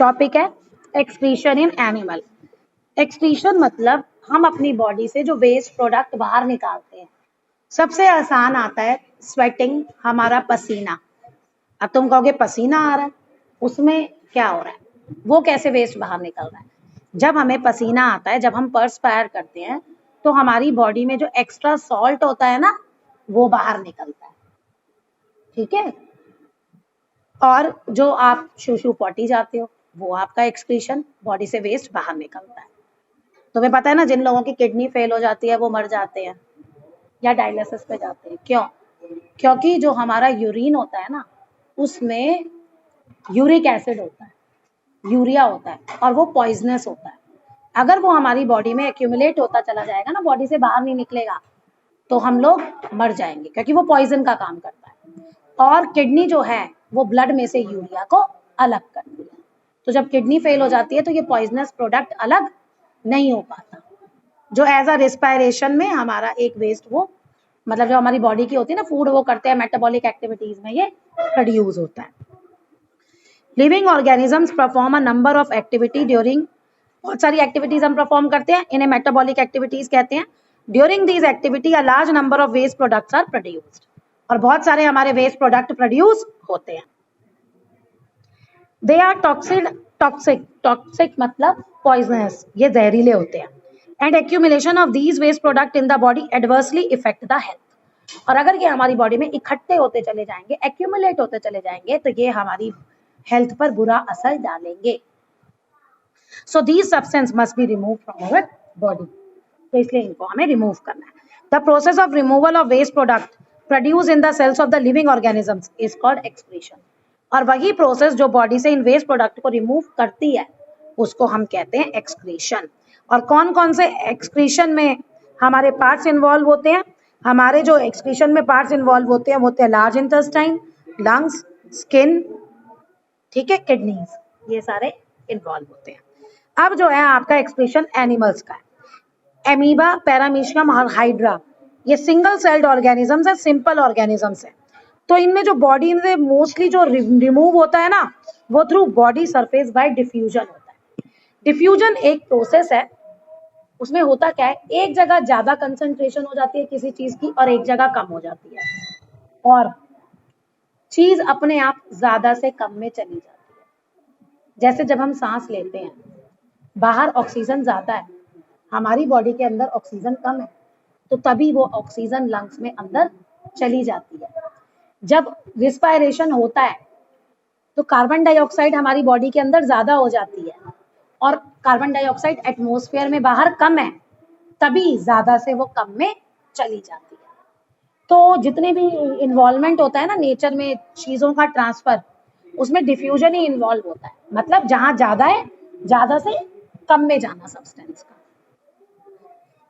Topic है excretion in animal. Excretion मतलब हम अपनी बॉडी से जो वेस्ट प्रोडक्ट बाहर निकालते हैं। सबसे आसान आता है स्वेटिंग, हमारा पसीना। अब तुम कहोगे पसीना आ रहा है, उसमें क्या हो रहा है, वो कैसे वेस्ट बाहर निकल रहा है? जब हमें पसीना आता है, जब हम पर्सपायर करते हैं, तो हमारी बॉडी में जो एक्स्ट्रा सॉल्ट होता है ना, वो बाहर निकलता है, ठीक है। और जो आप शूशु पॉटी जाते हो, वो आपका एक्सक्रीशन, बॉडी से वेस्ट बाहर निकलता है। तुम्हें पता है ना, जिन लोगों की किडनी फेल हो जाती है वो मर जाते हैं या डायलिसिस पे जाते हैं। क्यों? क्योंकि जो हमारा यूरिन होता है ना, उसमें यूरिक एसिड होता है, यूरिया होता है, और वो पॉइजनस होता है। अगर वो हमारी बॉडी में एक्यूमुलेट होता चला जाएगा ना, बॉडी से बाहर नहीं निकलेगा, तो हम लोग मर जाएंगे, क्योंकि वो पॉइजन का काम करता है। और किडनी जो है वो ब्लड में से यूरिया को अलग करती है। तो जब किडनी फेल हो जाती है तो ये पॉइजनस प्रोडक्ट अलग नहीं हो पाता, जो एज अ रिस्पायरेशन में हमारा एक वेस्ट, वो मतलब जो हमारी बॉडी की होती है ना, फूड वो करते हैं, मेटाबॉलिक एक्टिविटीज में ये प्रोड्यूस होता है। Living organisms perform a number of activity during, बहुत सारी एक्टिविटीज हम परफॉर्म करते हैं, इन्हें मेटाबॉलिक एक्टिविटीज कहते हैं। During these activity a large number of waste products are produced, और बहुत सारे हमारे वेस्ट प्रोडक्ट प्रोड्यूस होते हैं। दे आर टॉक्सिक मतलब पॉइजनस, ये जहरीले होते हैं। And accumulation of these waste product in the body adversely effect the health, और अगर ये हमारी बॉडी में इकट्ठे होते चले जाएंगे, एक्यूमुलेट होते चले जाएंगे, तो ये हमारी हेल्थ पर बुरा असर डालेंगे। So these substance must be remove from our body, तो इसलिए इनको हमें रिमूव करना है। The process of removal of waste product produce in the cells of the living organisms is called excretion, और वही प्रोसेस जो बॉडी से इन वेस्ट प्रोडक्ट को रिमूव करती है, उसको हम कहते हैं एक्सक्रीशन। और कौन कौन से एक्सक्रीशन में हमारे पार्ट्स इन्वॉल्व होते हैं? हमारे जो एक्सक्रीशन में पार्ट्स इन्वॉल्व होते हैं वो होते हैं लार्ज इंटेस्टाइन, लंग्स, स्किन, ठीक है, किडनीज, ये सारे इन्वॉल्व होते हैं। अब जो है आपका एक्सक्रीशन एनिमल्स का है। एमीबा, पैरामीशियम और हाइड्रा, ये सिंगल सेल्ड ऑर्गेनिजम्स है, सिंपल ऑर्गेनिजम्स है। तो इनमें जो बॉडी में मोस्टली जो रिमूव होता है ना, वो through body surface by diffusion होता है। डिफ्यूजन एक प्रोसेस है, उसमें होता क्या है, एक जगह ज्यादा कंसंट्रेशन हो जाती है किसी चीज की और एक जगह कम हो जाती है, और चीज अपने आप ज्यादा से कम में चली जाती है। जैसे जब हम सांस लेते हैं, बाहर ऑक्सीजन ज्यादा है, हमारी बॉडी के अंदर ऑक्सीजन कम है, तो तभी वो ऑक्सीजन लंग्स में अंदर चली जाती है। जब रिस्पायरेशन होता है तो कार्बन डाइऑक्साइड हमारी बॉडी के अंदर ज्यादा हो जाती है, और कार्बन डाइऑक्साइड एटमॉस्फेयर में बाहर कम है, तभी ज्यादा से वो कम में चली जाती है। तो जितने भी इन्वॉल्वमेंट होता है ना नेचर में, चीजों का ट्रांसफर, उसमें डिफ्यूजन ही इन्वॉल्व होता है, मतलब जहां ज्यादा है, ज्यादा से कम में जाना सब्सटेंस का।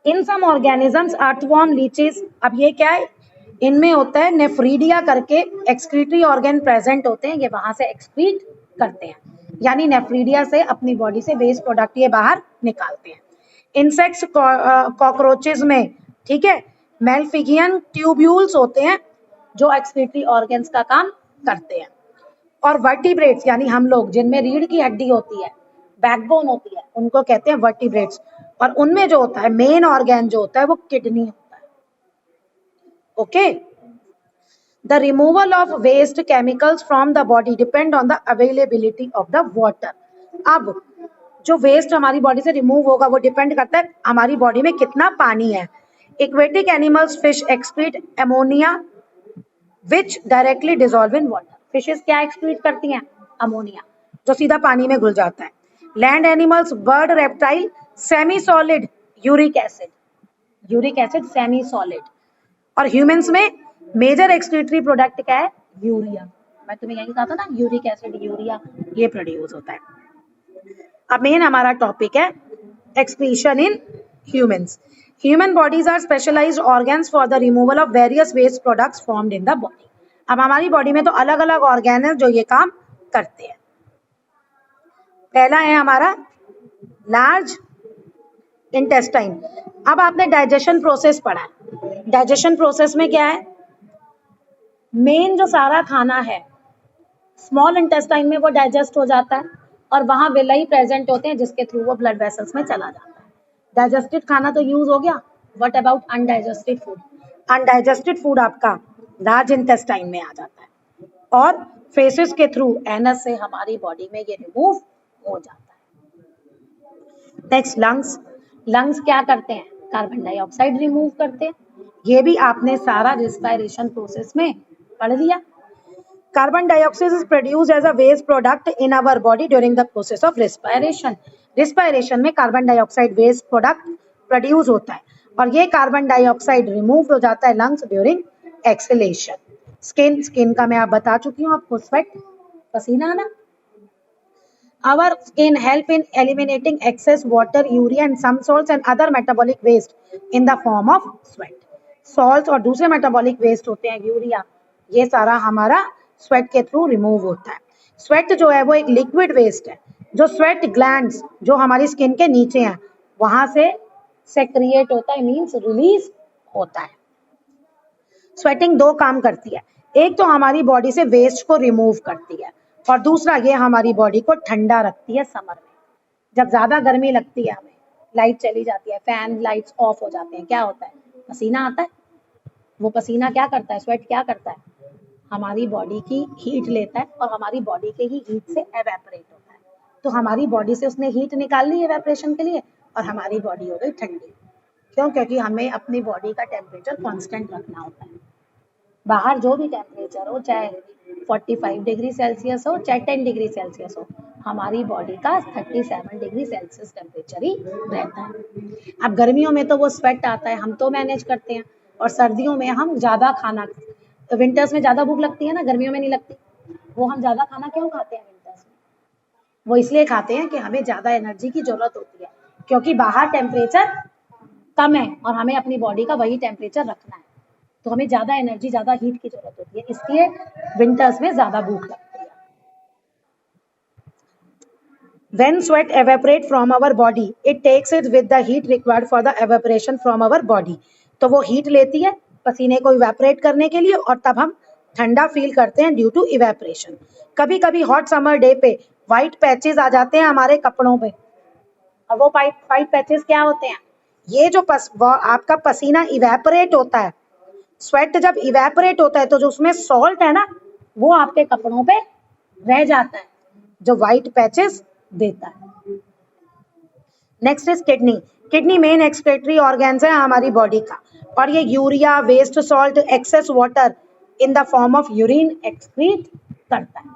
इन सम ऑर्गेनिजम्स, अर्थवॉर्म, लीचेस, अब ये क्या है, इनमें होता है नेफ्रीडिया करके एक्सक्रीटरी ऑर्गन प्रेजेंट होते हैं, ये वहां से एक्सक्रीट करते हैं, यानी नेफ्रीडिया से अपनी बॉडी से वेस्ट प्रोडक्ट ये बाहर निकालते हैं। इंसेक्ट्स, कॉकरोचेस में, ठीक है, मेल्फिगियन ट्यूब्यूल्स होते हैं जो एक्सक्रीटरी ऑर्गन्स का काम करते हैं। और वर्टिब्रेट्स, यानी हम लोग, जिनमें रीढ़ की हड्डी होती है, बैकबोन होती है, उनको कहते हैं वर्टिब्रेट्स, और उनमें जो होता है मेन ऑर्गन जो होता है वो किडनी होता है। Okay, the removal of waste chemicals from the body depend on the availability of the water. अब जो वेस्ट हमारी बॉडी से रिमूव होगा वो डिपेंड करता है हमारी बॉडी में कितना पानी है। Aquatic animals, fish excrete ammonia which directly dissolve in water. Fishes क्या एक्सक्रीट करती हैं? अमोनिया, जो सीधा पानी में घुल जाता है। Land animals, bird, reptile, semi solid uric acid, uric acid semi solid. और ह्यूमंस में मेजर एक्सक्रीटरी प्रोडक्ट क्या है? यूरिया। मैं तुम्हें यही कहा था ना, यूरिक एसिड, यूरिया, ये प्रोड्यूस होता है। अब मेन हमारा टॉपिक है excretion in humans. Human bodies are specialised organs for the removal of various waste products formed in the body. अब हमारी बॉडी में तो अलग अलग ऑर्गन है जो ये काम करते हैं। पहला है हमारा लार्ज इंटेस्टाइन। अब आपने डाइजेशन प्रोसेस पढ़ा है, डाइजेशन प्रोसेस में क्या है, मेन जो सारा खाना है, स्मॉल इंटेस्टाइन में वो डाइजेस्ट हो जाता है और वहां विलाई प्रेजेंट होते हैं जिसके थ्रू वो ब्लड वेसल्स में चला जाता है। डाइजेस्टेड खाना तो यूज हो गया, what about undigested food? Undigested food आपका लार्ज इंटेस्टाइन में आ जाता है और फेसेस के थ्रू एनस से हमारी बॉडी में ये रिमूव हो जाता है। Next lungs. लंग्स क्या करते हैं? कार्बन डाइऑक्साइड रिमूव करते हैं। ये भी आपने सारा रिस्पायरेशन प्रोसेस में पढ़ लिया। Carbon dioxide is produce as a waste product in our body during the process of respiration. Respiration में carbon dioxide waste product produce होता है और ये कार्बन डाइऑक्साइड रिमूव हो जाता है लंग्स ड्यूरिंग एक्सहेलेशन। स्किन का मैं आप बता चुकी हूँ आपको, स्वेट पसीना आना। Our skin help in eliminating excess water, urea and some salts and other metabolic waste in the form of sweat. Salts और दूसरे metabolic waste होते हैं, यूरिया, ये सारा हमारा स्वेट के थ्रू रिमूव होता है। स्वेट जो है वो एक लिक्विड वेस्ट है जो स्वेट ग्लैंड्स जो हमारी स्किन के नीचे हैं वहां से सेक्रिएट होता है, मींस रिलीज होता है। स्वेटिंग दो काम करती है, एक तो हमारी बॉडी से वेस्ट को रिमूव करती है और दूसरा ये हमारी बॉडी को ठंडा रखती है समर में। जब ज्यादा गर्मी लगती है, हमें लाइट चली जाती है, फैन लाइट्स ऑफ हो जाते हैं, क्या होता है? पसीना आता है। वो पसीना क्या करता है? स्वेट क्या करता है? हमारी बॉडी की हीट लेता है और हमारी बॉडी के ही हीट से एवेपोरेट होता है। तो हमारी बॉडी से उसने हीट निकाल ली एवेपोरेशन के लिए और हमारी बॉडी हो गई ठंडी। क्यों? क्योंकि हमें अपनी बॉडी का टेम्परेचर कांस्टेंट रखना होता है। बाहर जो भी टेम्परेचर हो, चाहे 45 डिग्री सेल्सियस हो चाहे 10 डिग्री सेल्सियस हो, हमारी बॉडी का 37 डिग्री सेल्सियस टेम्परेचर ही रहता है। अब गर्मियों में तो वो स्वेट आता है, हम तो मैनेज करते हैं, और सर्दियों में हम ज्यादा खाना, तो विंटर्स में ज्यादा भूख लगती है ना, गर्मियों में नहीं लगती। वो हम ज्यादा खाना क्यों खाते हैं विंटर्स में? वो इसलिए खाते हैं कि हमें ज्यादा एनर्जी की जरूरत होती है, क्योंकि बाहर टेम्परेचर कम है और हमें अपनी बॉडी का वही टेम्परेचर रखना है, तो हमें ज्यादा एनर्जी, ज्यादा हीट की जरूरत होती है, इसलिए विंटर्स में ज्यादा भूख लगती है। When sweat evaporate from our body, it takes it with the heat required for the evaporation from our body. तो वो हीट लेती है पसीने को इवेपोरेट करने के लिए और तब हम ठंडा फील करते हैं ड्यू टू इवेपोरेशन। कभी कभी हॉट समर डे पे व्हाइट पैचेस आ जाते हैं हमारे कपड़ों पे, और वो व्हाइट पैचेस क्या होते हैं? ये जो आपका पसीना इवेपोरेट होता है, स्वेट जब इवेपोरेट होता है तो जो उसमें सॉल्ट है ना, वो आपके कपड़ों पे रह जाता है, जो व्हाइट पैचेस देता है। Next is kidney. Kidney main excretory organs है हमारी बॉडी का, और ये urea, waste salt, excess water in the form of urine excrete करता है।